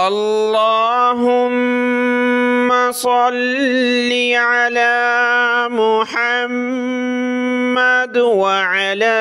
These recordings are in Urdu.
اللهم صل على محمد وعلى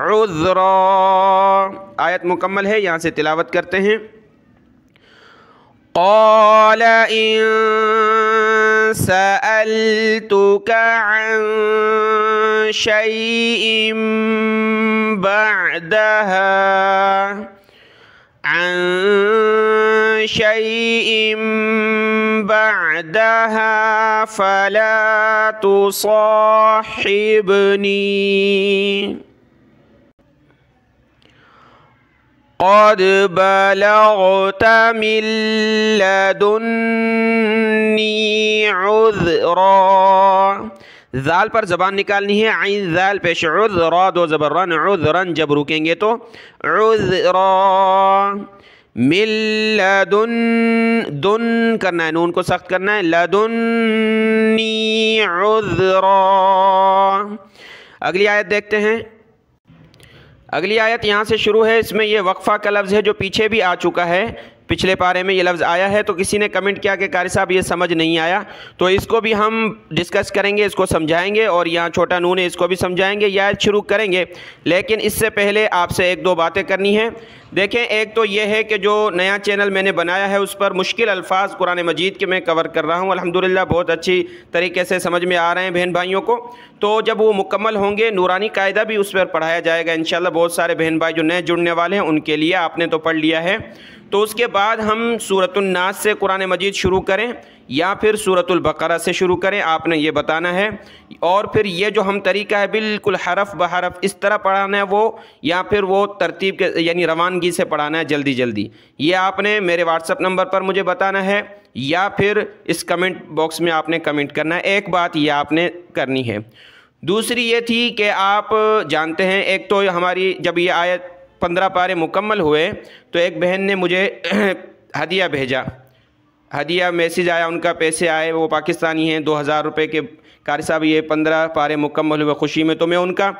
عذرا. آیت مکمل ہے, یہاں سے تلاوت کرتے ہیں. قال إن سألتك عن شيء بعدها فلا تصاحبني قد بلغت من لدني عذرا. ذال پر زبان نکالنی ہے, عین ذال پیش, عذرا دو زبر رن, عذرن جب رکیں گے تو عذرا. من لدن, دن کرنا ہے, نون کو سخت کرنا ہے, لدنی عذرا. اگلی آیت دیکھتے ہیں. اگلی آیت یہاں سے شروع ہے, اس میں یہ وقفہ کا لفظ ہے جو پیچھے بھی آ چکا ہے, پچھلے پارے میں یہ لفظ آیا ہے. تو کسی نے کمنٹ کیا کہ قاری صاحب یہ سمجھ نہیں آیا, تو اس کو بھی ہم ڈسکس کریں گے, اس کو سمجھائیں گے, اور یہاں چھوٹا نون ہے اس کو بھی سمجھائیں گے, یہ آیت شروع کریں گے. لیکن اس سے پہلے آپ سے ایک دو باتیں کرنی ہیں. دیکھیں, ایک تو یہ ہے کہ جو نیا چینل میں نے بنایا ہے اس پر مشکل الفاظ قرآن مجید کے میں کور کر رہا ہوں. الحمدللہ بہت اچھی طریقے سے سمجھ میں آ رہے ہیں بہن بھائیوں کو. تو جب وہ مکمل ہوں گے نورانی قاعدہ بھی اس پر پڑھایا جائے گا انشاءاللہ. بہت سارے بہن بھائی جو نئے جڑنے والے ہیں ان کے لیے, آپ نے تو پڑھ لیا ہے. تو اس کے بعد ہم سورۃ الناس سے قرآن مجید شروع کریں یا پھر سورۃ البقرہ سے شروع کریں, آپ نے یہ بتانا ہے. اور پھر یہ جو ہم طریقہ ہے بالکل حرف بحرف اس طرح پڑھانا ہے وہ, یا پھر وہ ترتیب کے یعنی روانگی سے پڑھانا ہے جلدی جلدی, یہ آپ نے میرے واٹس ایپ نمبر پر مجھے بتانا ہے یا پھر اس کمنٹ باکس میں آپ نے کمنٹ کرنا ہے. ایک بات یہ آپ نے کرنی ہے. دوسری یہ تھی کہ آپ جانتے ہیں, ایک تو ہماری جب یہ آیت 15 پارے مکمل ہوئے تو ایک بہن نے مجھے ہدیہ بھیجا, ہدیہ میسیج آیا, ان کا پیسے آئے, وہ پاکستانی ہیں, 2000 روپے کے. قاری صاحب یہ 15 پارے مکمل ہوئے خوشی میں, تو میں ان کا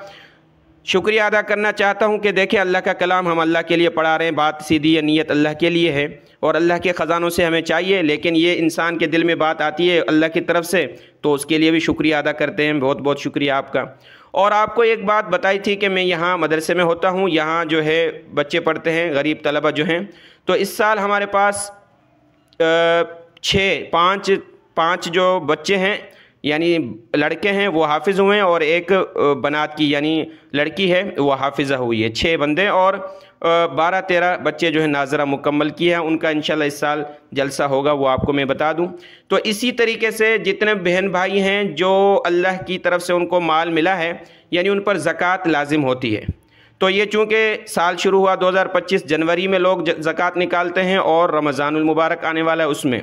شکریہ ادا کرنا چاہتا ہوں کہ دیکھیں اللہ کا کلام ہم اللہ کے لیے پڑھا رہے ہیں, بات سیدھی ہے, نیت اللہ کے لیے ہے اور اللہ کے خزانوں سے ہمیں چاہیے, لیکن یہ انسان کے دل میں بات آتی ہے اللہ کی طرف سے, تو اس کے لیے بھی شکریہ ادا کرتے ہیں. بہت بہت شکریہ آپ کا. اور آپ کو ایک بات بتائی تھی کہ میں یہاں مدرسے میں ہوتا ہوں, یہاں جو ہے بچے پڑھتے ہیں, غریب طلبہ جو ہیں, تو اس سال ہمارے پاس 5 جو بچے ہیں یعنی لڑکے ہیں وہ حافظ ہوئے ہیں, اور ایک بنات کی یعنی لڑکی ہے وہ حافظہ ہوئی ہے. 6 بندے اور 12-13 بچے جو ہیں ناظرہ مکمل کیے ہیں. ان کا انشاءاللہ اس سال جلسہ ہوگا, وہ آپ کو میں بتا دوں. تو اسی طریقے سے جتنے بہن بھائی ہیں جو اللہ کی طرف سے ان کو مال ملا ہے یعنی ان پر زکوٰۃ لازم ہوتی ہے. تو یہ چونکہ سال شروع ہوا 2025 جنوری میں لوگ زکوٰۃ نکالتے ہیں اور رمضان المبارک آنے والا ہے اس میں,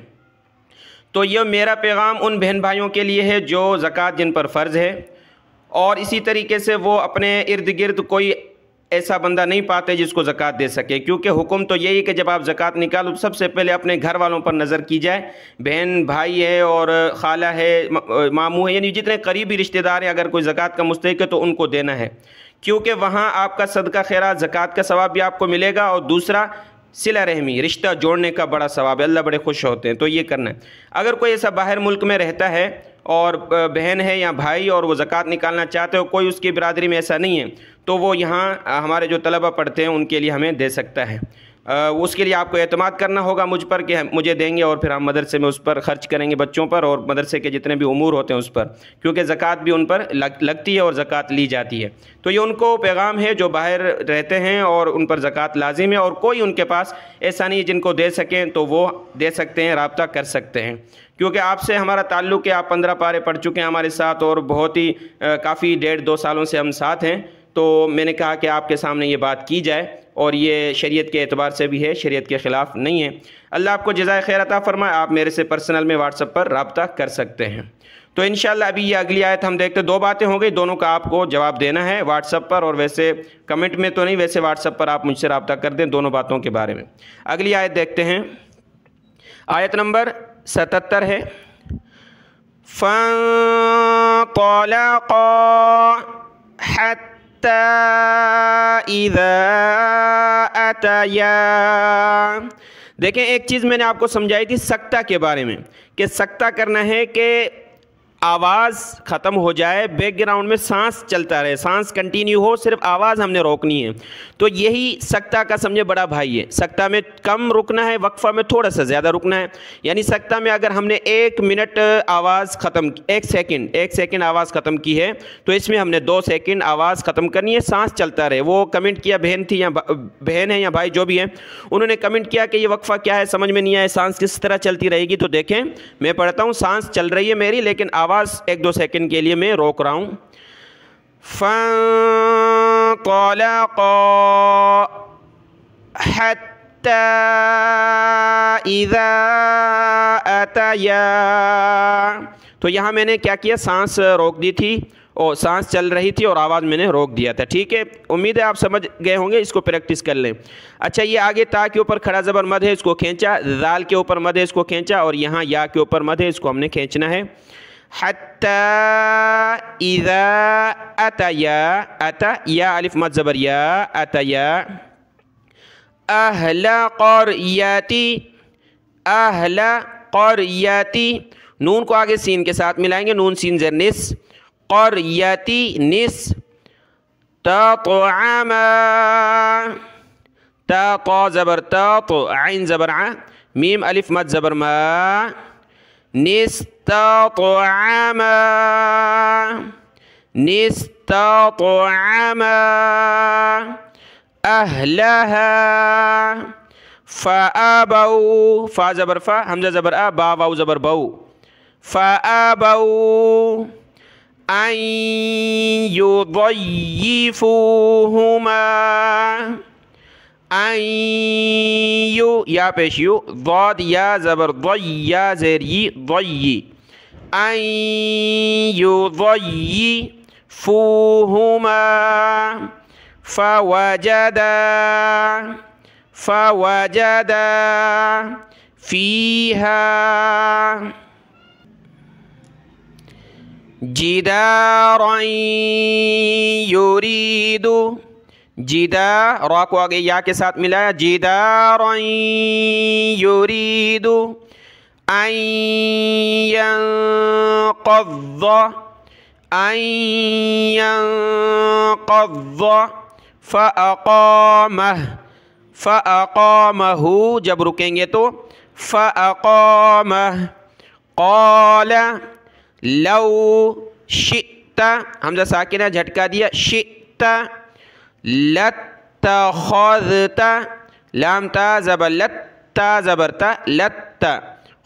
تو یہ میرا پیغام ان بہن بھائیوں کے لیے ہے جو زکوٰۃ جن پر فرض ہے, اور اسی طریقے سے وہ اپنے ارد گرد کوئی ایسا بندہ نہیں پاتے جس کو زکوٰۃ دے سکے, کیونکہ حکم تو یہی کہ جب آپ زکوٰۃ نکالو تو سب سے پہلے اپنے گھر والوں پر نظر کی جائے. بہن بھائی ہے اور خالہ ہے, ماموں ہے, یعنی جتنے قریبی رشتہ دار ہیں اگر کوئی زکوٰۃ کا مستحق ہے تو ان کو دینا ہے, کیونکہ وہاں آپ کا صدقہ خیرات زکوٰۃ کا ثواب بھی آپ کو ملے گا, اور دوسرا صلہ رحمی رشتہ جوڑنے کا بڑا ثواب ہے, اللہ بڑے خوش ہوتے ہیں. تو یہ کرنا ہے. اگر کوئی ایسا باہر ملک میں رہتا ہے اور بہن ہے یا بھائی اور وہ زکوٰۃ نکالنا چاہتے ہو, کوئی اس کی برادری میں ایسا نہیں ہے, تو وہ یہاں ہمارے جو طلبہ پڑھتے ہیں ان کے لیے ہمیں دے سکتا ہے. اس کے لیے آپ کو اعتماد کرنا ہوگا مجھ پر کہ مجھے دیں گے, اور پھر ہم مدرسے میں اس پر خرچ کریں گے بچوں پر اور مدرسے کے جتنے بھی امور ہوتے ہیں اس پر, کیونکہ زکوٰۃ بھی ان پر لگتی ہے اور زکوٰۃ لی جاتی ہے. تو یہ ان کو پیغام ہے جو باہر رہتے ہیں اور ان پر زکوٰۃ لازم ہے, اور کوئی ان کے پاس ایسا نہیں جن کو دے سکیں تو وہ دے سکتے ہیں, رابطہ کر سکتے ہیں. کیونکہ آپ سے ہمارا تعلق ہے, آپ 15 پارے پڑھ چکے ہیں ہمارے ساتھ اور بہت ہی کافی 1.5-2 سالوں سے ہم ساتھ ہیں, تو میں نے کہا کہ آپ کے سامنے یہ بات کی جائے, اور یہ شریعت کے اعتبار سے بھی ہے, شریعت کے خلاف نہیں ہے. اللہ آپ کو جزائے خیر عطا فرمائے. آپ میرے سے پرسنل میں واٹس ایپ پر رابطہ کر سکتے ہیں. تو انشاءاللہ ابھی یہ اگلی آیت ہم دیکھتے. 2 باتیں ہو گئی, دونوں کا آپ کو جواب دینا ہے واٹس ایپ پر, اور ویسے کمنٹ میں تو نہیں, ویسے واٹس ایپ پر آپ مجھ سے رابطہ کر دیں دونوں باتوں کے بارے میں. اگلی آیت دیکھتے ہیں, آیت نمبر 77 ہے. فَانطَلَقَا حَتَّى إِذَا أَتَيَا. دیکھیں ایک چیز میں نے آپ کو سمجھائی تھی سکتہ کے بارے میں, کہ سکتہ کرنا ہے کہ آواز ختم ہو جائے، بیک گراؤنڈ میں سانس چلتا رہے، سانس کنٹینیو ہو، صرف آواز ہم نے روکنی ہے۔ تو یہی سکتہ کا سمجھے بڑا بھائی ہے۔ سکتہ میں کم رکنا ہے، وقفہ میں تھوڑا سا زیادہ رکنا ہے۔ یعنی سکتہ میں اگر ہم نے 1 منٹ آواز ختم، 1 سیکنڈ آواز ختم کی ہے، تو اس میں ہم نے 2 سیکنڈ آواز ختم کرنی ہے، سانس چلتا رہے۔ وہ کمنٹ کیا بہن تھی یا بہن ہے یا بھائی جو بھی ہے، انہوں نے کمنٹ کیا کہ یہ وقفہ کیا ہے، سمجھ میں نہیں آیا، سانس کس طرح چلتی رہے گی۔ تو دیکھیں میں پڑھتا ہوں، سانس چل رہی ہے میری، لیکن آواز 1-2 سیکنڈ کے لیے میں روک رہا ہوں۔ فانطلقا حتی اذا اتیا، تو یہاں میں نے کیا کیا، سانس روک دی تھی اور سانس چل رہی تھی اور آواز میں نے روک دیا تھا۔ ٹھیک ہے، امید ہے آپ سمجھ گئے ہوں گے، اس کو پریکٹس کر لیں۔ اچھا، یہ آگے تا کے اوپر کھڑا زبر مد ہے، اس کو کھینچا، ذال کے اوپر مد ہے، اس کو کھینچا، اور یہاں یا کے اوپر مد ہے، اس کو ہم نے کھینچنا ہے۔ حتی اذا اتیا، اتا یا الف مد زبر یا، اتیا اہل قریتی، اہل قریتی، نون کو آگے سین کے ساتھ ملائیں گے، نون سین زیر نس، قریتی نس، تطعم، تا طا زبر تا، تو عین زبر ع، میم الف مد زبر ما، نستطعم، نستطعم اہلها فابوا، فا زبر فا، حمزہ زبر ا، با واو زبر بو، فابوا ان یضیفوهما، ان یو یا پیش یو، ضاد یا زبر ضی، یا زیر ی، ضی، ان یضیفوهما فوجدا، فوجدا فیہا جدارا یرید، جدا را کو آگے یا کے ساتھ ملایا، جدارا یرید ان ینقض، ان ینقض فاقامہ، فاقامہ جب رکیں گے تو فاقامہ، قال لو شئت، حمزہ ساکنہ جھٹکا دیا، شئت لاتخذت، لام تا زبر لت، تا زبر تا، لت،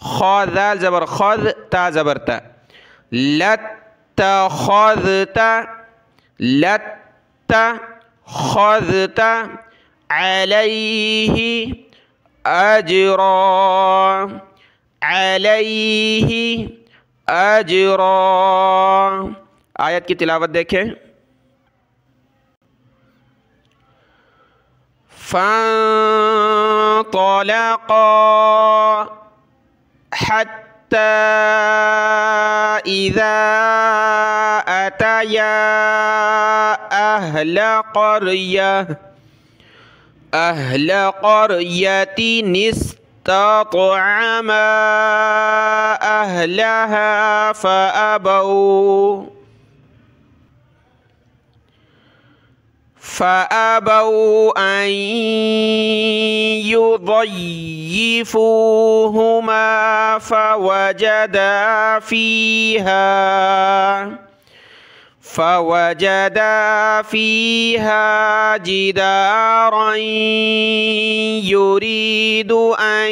خا ذال زبر خذ، تا زبر تا، لاتخذت، لاتخذت علیہ اجرا، علیہ اجرا۔ آیت کی تلاوت دیکھیں، فانطلقا حتی اذا اتیا اہل قریہ، اہل قریۃ استطعما اہلها فابوا، فابوا ان یضیفوهما فوجدا فیہا، فوجدا فیہا جدارا یرید ان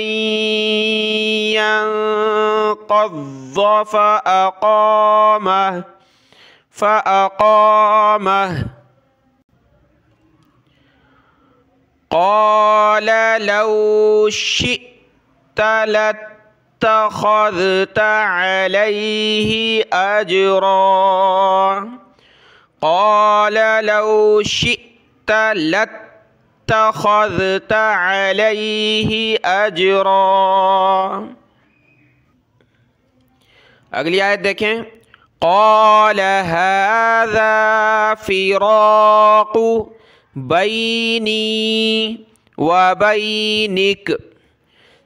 ینقض فاقامہ، فاقامہ، قال لو شئت لاتخذت علیہ اجرا، قال لو شئت لاتخذت علیہ اجرا۔ اگلی آیت دیکھیں، قال هذا فراق بینی وبینک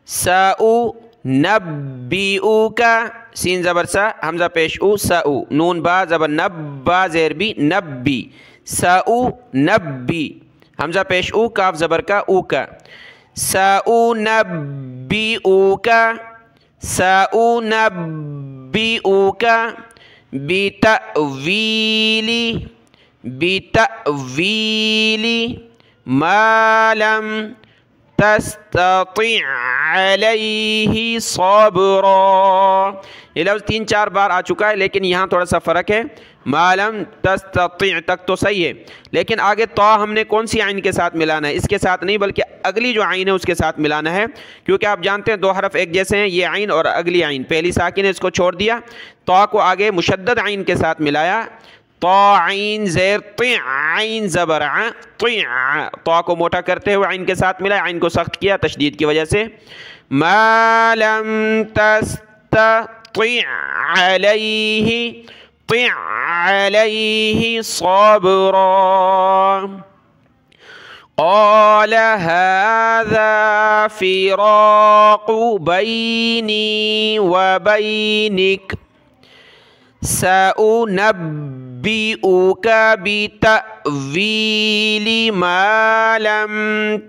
سأنبئک، سین زبر سا حمزہ پیش او ساؤ نون با زبر نب با زیر بی نبی ساؤ نبی حمزہ پیش او کاف زبر کا او کا ساؤ نبی او کا ساؤ نبی او کا بتأویلی بتأویلی ما لم تستطع علیہ صبرا. یہ لفظ 3-4 بار آ چکا ہے لیکن یہاں تھوڑا سا فرق ہے. ما لم تستطع تک تو صحیح ہے لیکن آگے تو ہم نے کون سی عین کے ساتھ ملانا ہے؟ اس کے ساتھ نہیں بلکہ اگلی جو عین ہے اس کے ساتھ ملانا ہے کیونکہ آپ جانتے ہیں 2 حرف ایک جیسے ہیں. یہ عین اور اگلی عین پہلی ساکن ہے اس کو چھوڑ دیا تو کو آگے مشدد عین کے ساتھ ملایا. تو عین زیر طع عین زبر ع طع تو کو موٹا کرتے ہوئے عین کے ساتھ ملا عین کو سخت کیا تشدید کی وجہ سے. ما لم تستطع علیہ طع علیہ صبرا. قال هذا فراق بینی وبینک سأنبئك بتأويل ما لم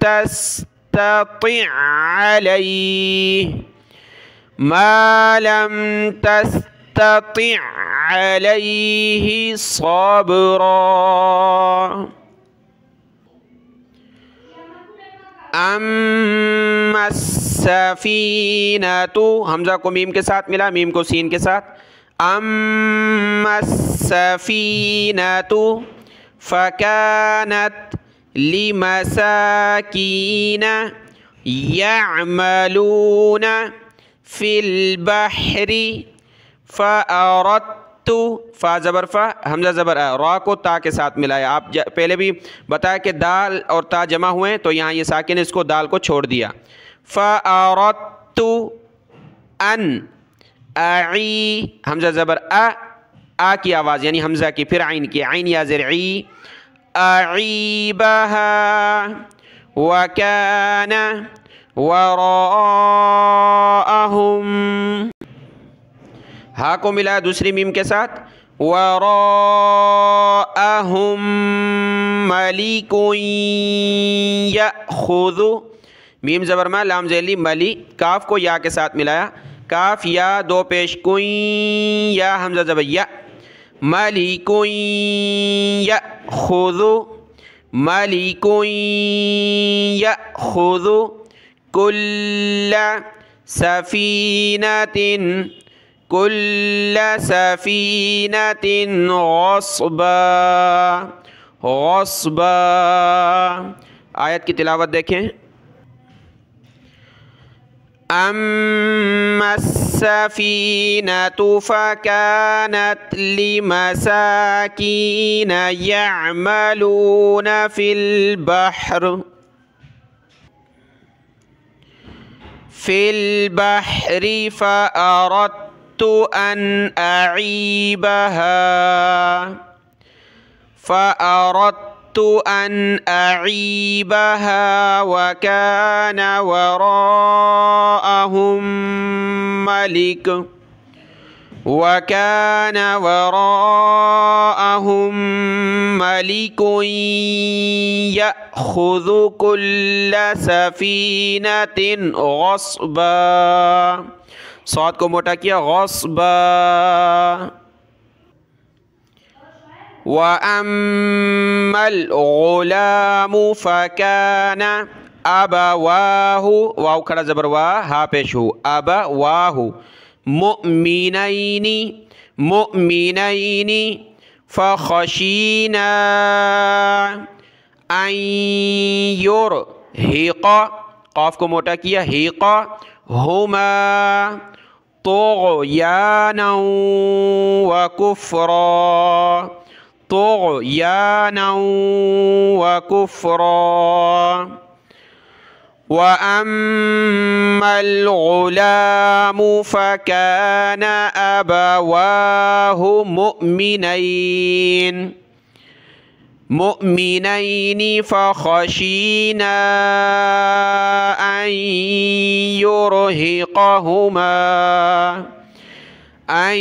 تستطع عليه ما لم تستطع عليه صبرا. اما السفینۃ حمزہ کو میم کے ساتھ ملا میم کو سین کے ساتھ. اما السفینۃ فکانت لمساکین یعملون فی البحر فأردت فا زبر فا حمزہ زبر را کو تا کے ساتھ ملایا. آپ پہلے بھی بتایا کہ دال اور تا جمع ہوئے تو یہاں یہ ساکن اس کو دال کو چھوڑ دیا. فأردت ان اعی حمزہ زبر آ کی آواز یعنی حمزہ کی پھر عین کی عین یا زر عی اعیبہا وکان وراءہم ہا کو ملا دوسری میم کے ساتھ وراءہم ملک یأخذ میم زبر ما لام ذیلی ملی کاف کو یا کے ساتھ ملایا کاف یا 2 پیش کوئیں یا حمزہ زبر یا ملک یأخذ ملک یأخذ کل سفینۃ غصبا غصبا. آیت کی تلاوت دیکھیں. اما السفینۃ فکانت لمساکین یعملون فی البحر فأردت ان أعيبها وكان وراءهم ملك يأخذ كل سفينة غصبا. صاد کو موٹا کیا غصبا. وَأَمَّا الْغُلَامُ فَكَانَ أَبَوَاهُ واو کھڑا زبر وا ہا پیش ہو أَبَوَاهُ مؤمنين فخشينا أن يرهق قاف کو موٹا کیا ہیقا ہما طغیانا وکفرا طغیانا وکفرا. وَأَمَّا الْغُلَامُ فَكَانَ أَبَوَاهُ مؤمنين فخشينا أن أن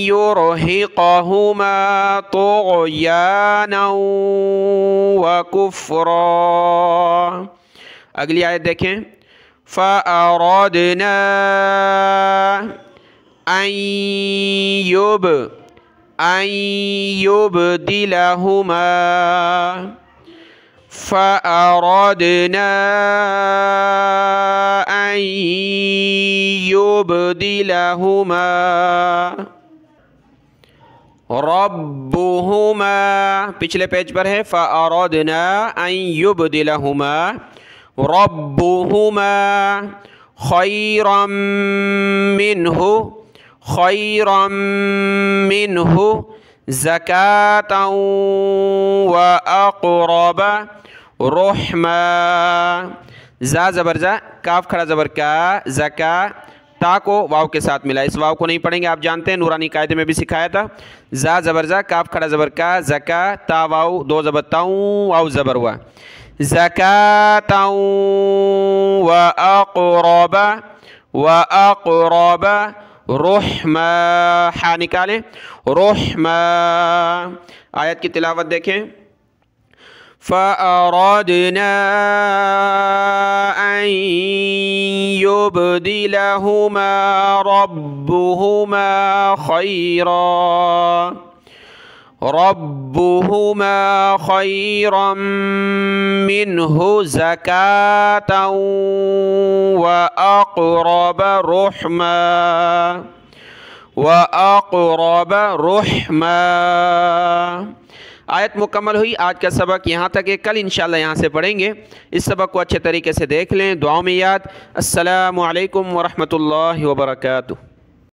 يرهقهما طغيانا وكفرا. اگلی آیت دیکھیں، فأرادنا أن يبدلهما فأرادنا أن يبدلهما ربهما، پچھلے پیج پر ہے فأرادنا أن يبدلهما ربهما خيرا منه زكاة وأقرب رحما. زا زبر زا، کاف کھڑا زبر کا، زکا، تا کو واو کے ساتھ ملا. اس واو کو نہیں پڑھیں گے، آپ جانتے ہیں نورانی قاعدے میں بھی سکھایا تھا. زا زبر زا، کاف کھڑا زبر کا، زکا، تا واو، دو زبر تاؤں، واو زبر ہوا. زکاة وأقرب رحما، ہا نکالیں، رحما. آیت کی تلاوت دیکھیں، فأرادنا أن يبدلهما ربهما خيرا منه زكاة وأقرب رحما. آیت مکمل ہوئی. آج کا سبق یہاں تک ہے، کل انشاءاللہ یہاں سے پڑھیں گے. اس سبق کو اچھے طریقے سے دیکھ لیں، دعاؤں میں یاد. السلام علیکم ورحمۃ اللہ وبرکاتہ.